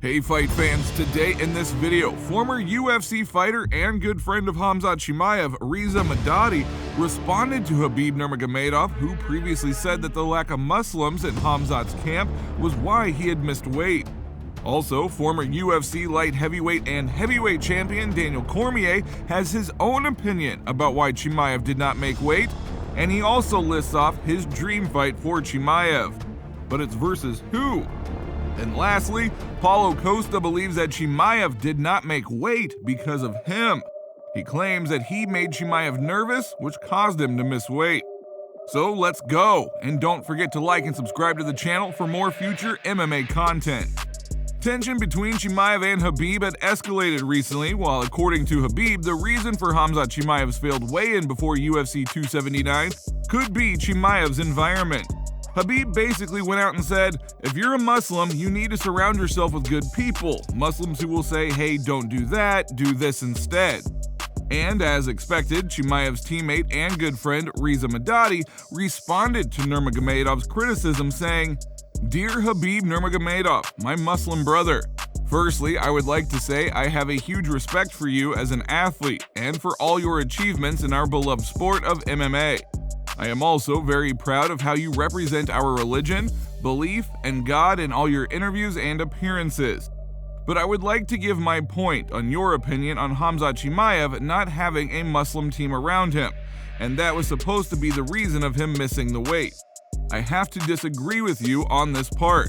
Hey fight fans, today in this video, former UFC fighter and good friend of Khamzat Chimaev, Reza Madadi, responded to Khabib Nurmagomedov, who previously said that the lack of Muslims in Khamzat's camp was why he had missed weight. Also, former UFC light heavyweight and heavyweight champion Daniel Cormier has his own opinion about why Chimaev did not make weight, and he also lists off his dream fight for Chimaev. But it's versus who? And lastly, Paulo Costa believes that Chimaev did not make weight because of him. He claims that he made Chimaev nervous, which caused him to miss weight. So let's go, and don't forget to like and subscribe to the channel for more future MMA content. Tension between Chimaev and Khabib had escalated recently, while according to Khabib, the reason for Khamzat Chimaev's failed weigh-in before UFC 279 could be Chimaev's environment. Khabib basically went out and said, if you're a Muslim, you need to surround yourself with good people, Muslims who will say, hey, don't do that, do this instead. And as expected, Chimaev's teammate and good friend Reza Madadi responded to Nurmagomedov's criticism saying, Dear Khabib Nurmagomedov, my Muslim brother, firstly, I would like to say I have a huge respect for you as an athlete and for all your achievements in our beloved sport of MMA. I am also very proud of how you represent our religion, belief, and God in all your interviews and appearances. But I would like to give my point on your opinion on Khamzat Chimaev not having a Muslim team around him, and that was supposed to be the reason of him missing the weight. I have to disagree with you on this part.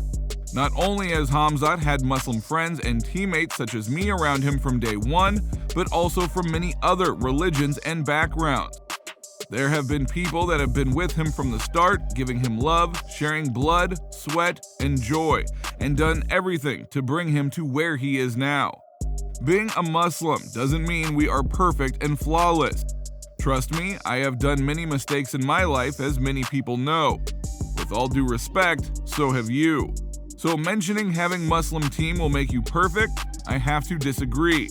Not only has Khamzat had Muslim friends and teammates such as me around him from day one, but also from many other religions and backgrounds. There have been people that have been with him from the start, giving him love, sharing blood, sweat, and joy, and done everything to bring him to where he is now. Being a Muslim doesn't mean we are perfect and flawless. Trust me, I have done many mistakes in my life, as many people know. With all due respect, so have you. So mentioning having Muslim team will make you perfect, I have to disagree.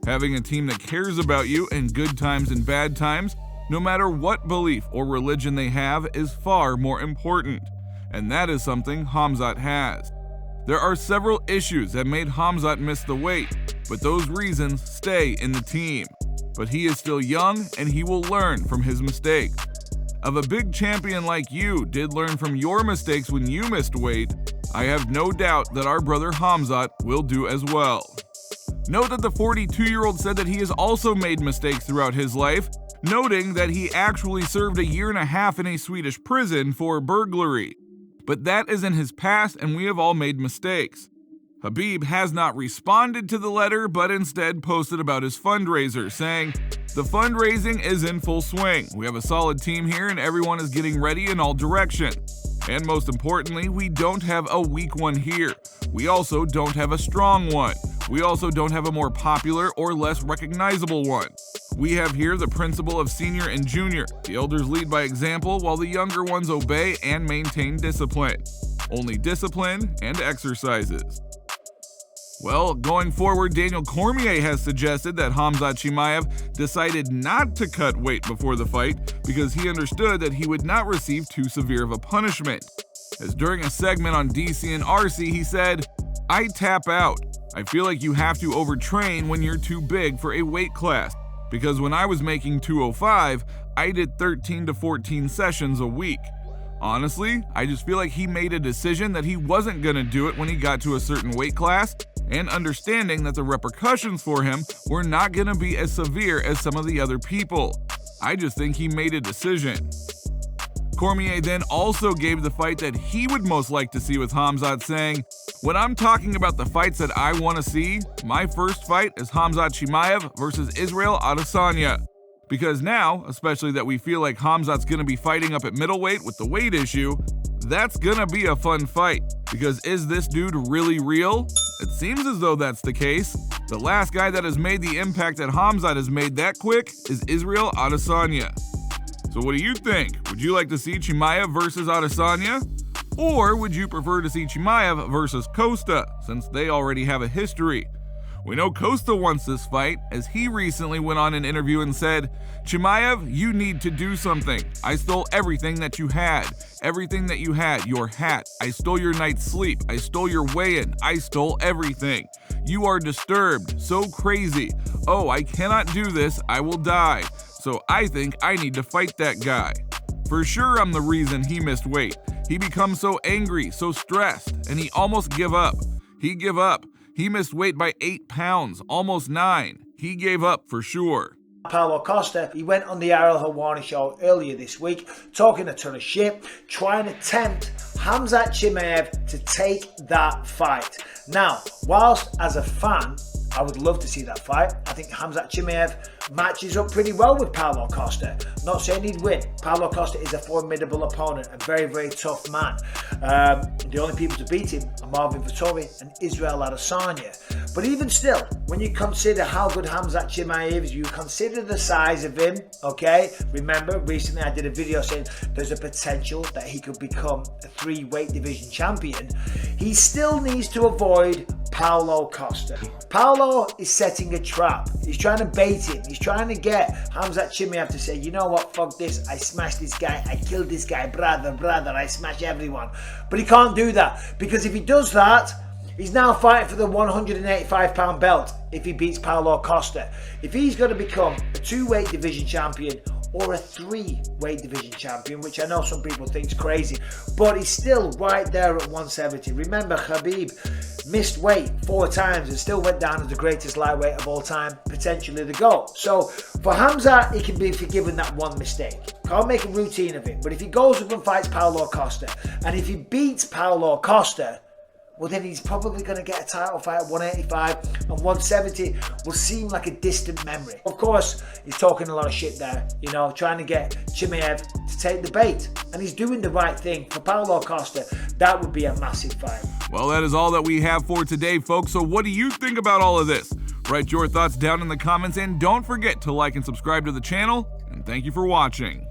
Having a team that cares about you in good times and bad times, no matter what belief or religion they have, is far more important, and that is something Khamzat has. There are several issues that made Khamzat miss the weight, but those reasons stay in the team. But he is still young, and he will learn from his mistakes. If a big champion like you did learn from your mistakes when you missed weight, I have no doubt that our brother Khamzat will do as well. Note that the 42-year-old said that he has also made mistakes throughout his life, noting that he actually served 1.5 years in a Swedish prison for burglary. But that is in his past, and we have all made mistakes. Khabib has not responded to the letter, but instead posted about his fundraiser, saying, the fundraising is in full swing. We have a solid team here and everyone is getting ready in all directions. And most importantly, we don't have a weak one here. We also don't have a strong one. We also don't have a more popular or less recognizable one. We have here the principle of senior and junior. The elders lead by example while the younger ones obey and maintain discipline. Only discipline and exercises. Well, going forward, Daniel Cormier has suggested that Khamzat Chimaev decided not to cut weight before the fight because he understood that he would not receive too severe of a punishment. As during a segment on DC and RC, he said, I tap out. I feel like you have to overtrain when you're too big for a weight class, because when I was making 205, I did 13 to 14 sessions a week. Honestly, I just feel like he made a decision that he wasn't going to do it when he got to a certain weight class, and understanding that the repercussions for him were not going to be as severe as some of the other people. I just think he made a decision. Cormier then also gave the fight that he would most like to see with Khamzat, saying, when I'm talking about the fights that I want to see, my first fight is Khamzat Chimaev versus Israel Adesanya. Because now, especially that we feel like Khamzat's going to be fighting up at middleweight with the weight issue, that's going to be a fun fight. Because is this dude really real? It seems as though that's the case. The last guy that has made the impact that Khamzat has made that quick is Israel Adesanya. So what do you think? Would you like to see Chimaev versus Adesanya? Or would you prefer to see Chimaev versus Costa, since they already have a history? We know Costa wants this fight, as he recently went on an interview and said, "Chimaev, you need to do something. I stole everything that you had. Everything that you had. Your hat. I stole your night's sleep. I stole your weigh-in. I stole everything. You are disturbed. So crazy. Oh, I cannot do this. I will die. So I think I need to fight that guy." For sure, I'm the reason he missed weight. He becomes so angry, so stressed, and he almost give up. He give up. He missed weight by 8 pounds, almost 9. He gave up for sure. Paulo Costa, he went on the Ariel Helwani show earlier this week, talking a ton of shit, trying to tempt Khamzat Chimaev to take that fight. Now, whilst as a fan, I would love to see that fight. I think Khamzat Chimaev matches up pretty well with Paulo Costa. Not saying he'd win. Paulo Costa is a formidable opponent, a very, very tough man. The only people to beat him are Marvin Vettori and Israel Adesanya. But even still, when you consider how good Khamzat Chimaev is, you consider the size of him, okay? Remember, recently I did a video saying there's a potential that he could become a 3 weight division champion. He still needs to avoid Paulo Costa. Paulo is setting a trap. He's trying to bait him. He's trying to get Khamzat Chimaev to say, you know what, fuck this. I smashed this guy. I killed this guy. Brother, I smash everyone. But he can't do that, because if he does that, he's now fighting for the 185-pound belt if he beats Paulo Costa. If he's going to become a 2-weight division champion or a 3-weight division champion, which I know some people think is crazy, but he's still right there at 170. Remember, Khabib missed weight 4 times and still went down as the greatest lightweight of all time, potentially the GOAT. So for Khamzat, he can be forgiven that one mistake. Can't make a routine of it. But if he goes up and fights Paulo Costa, and if he beats Paulo Costa, well, then he's probably going to get a title fight at 185, and 170 will seem like a distant memory. Of course, he's talking a lot of shit there, you know, trying to get Chimaev to take the bait. And he's doing the right thing. For Paulo Costa, that would be a massive fight. Well, that is all that we have for today, folks. So what do you think about all of this? Write your thoughts down in the comments, and don't forget to like and subscribe to the channel. And thank you for watching.